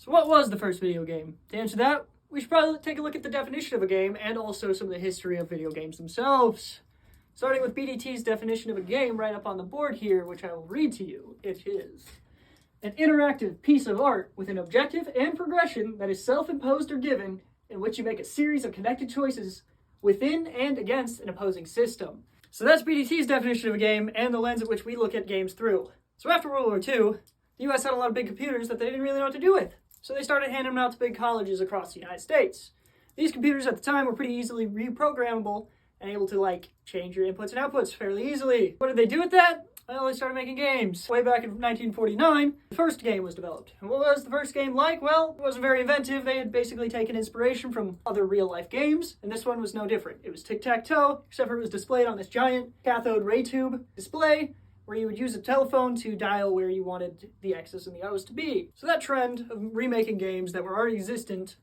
So what was the first video game? To answer that, we should probably take a look at the definition of a game and also some of the history of video games themselves. Starting with BDT's definition of a game right up on the board here, which I will read to you. It is an interactive piece of art with an objective and progression that is self-imposed or given, in which you make a series of connected choices within and against an opposing system. So that's BDT's definition of a game and the lens at which we look at games through. So after World War II, the US had a lot of big computers that they didn't really know what to do with. So they started handing them out to big colleges across the United States. These computers at the time were pretty easily reprogrammable and able to change your inputs and outputs fairly easily. What did they do with that? Well, they started making games. Way back in 1949, the first game was developed. And what was the first game like? Well, it wasn't very inventive. They had basically taken inspiration from other real-life games, and this one was no different. It was tic-tac-toe, except for it was displayed on this giant cathode ray tube display, where you would use a telephone to dial where you wanted the X's and the O's to be. So that trend of remaking games that were already existent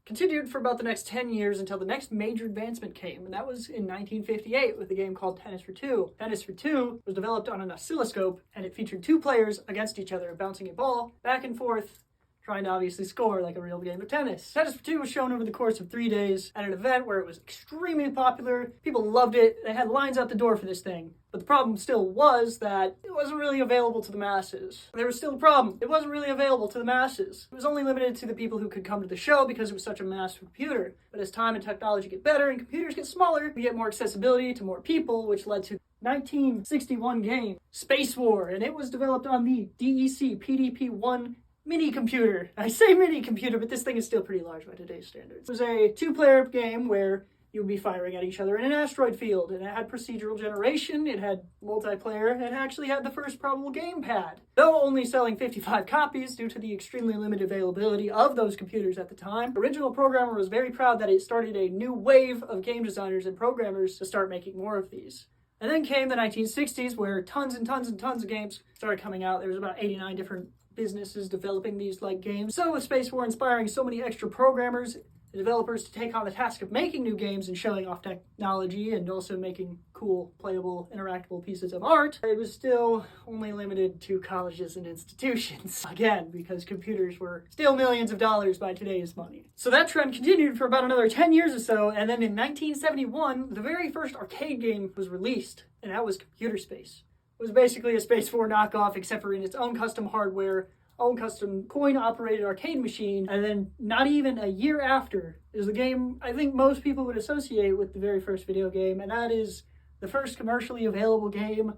continued for about the next 10 years until the next major advancement came, and that was in 1958 with a game called Tennis for Two. Tennis for Two was developed on an oscilloscope, and it featured two players against each other, bouncing a ball back and forth, trying to obviously score like a real game of tennis. Tennis for Two was shown over the course of 3 days at an event where it was extremely popular. People loved it. They had lines out the door for this thing. But the problem still was that it wasn't really available to the masses. There was still a problem. It wasn't really available to the masses. It was only limited to the people who could come to the show because it was such a massive computer. But as time and technology get better and computers get smaller, we get more accessibility to more people, which led to 1961 game, Space War, and it was developed on the DEC PDP-1 mini computer. I say mini computer, but this thing is still pretty large by today's standards. It was a two-player game where you would be firing at each other in an asteroid field, and it had procedural generation, it had multiplayer, and it actually had the first probable gamepad. Though only selling 55 copies due to the extremely limited availability of those computers at the time, the original programmer was very proud that it started a new wave of game designers and programmers to start making more of these. And then came the 1960s, where tons and tons and tons of games started coming out. There was about 89 different businesses developing these games. So with Space War inspiring so many extra programmers and developers to take on the task of making new games and showing off technology and also making cool, playable, interactable pieces of art, it was still only limited to colleges and institutions. Again, because computers were still millions of dollars by today's money. So that trend continued for about another 10 years or so, and then in 1971, the very first arcade game was released, and that was Computer Space. It was basically a Space 4 knockoff, except for in its own custom hardware, own custom coin-operated arcade machine, and then not even a year after is the game I think most people would associate with the very first video game, and that is the first commercially available game.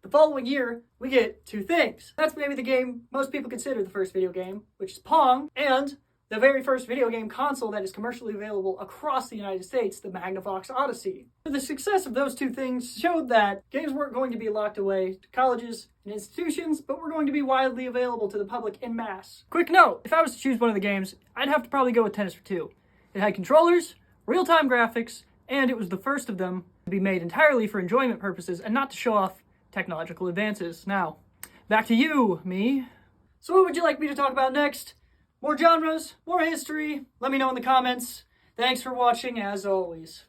The following year, we get two things. That's maybe the game most people consider the first video game, which is Pong, and the very first video game console that is commercially available across the United States, the Magnavox Odyssey. The success of those two things showed that games weren't going to be locked away to colleges and institutions, but were going to be widely available to the public en masse. Quick note, if I was to choose one of the games, I'd have to probably go with Tennis for Two. It had controllers, real-time graphics, and it was the first of them to be made entirely for enjoyment purposes and not to show off technological advances. Now, back to you, me. So what would you like me to talk about next? More genres, more history? Let me know in the comments. Thanks for watching, as always.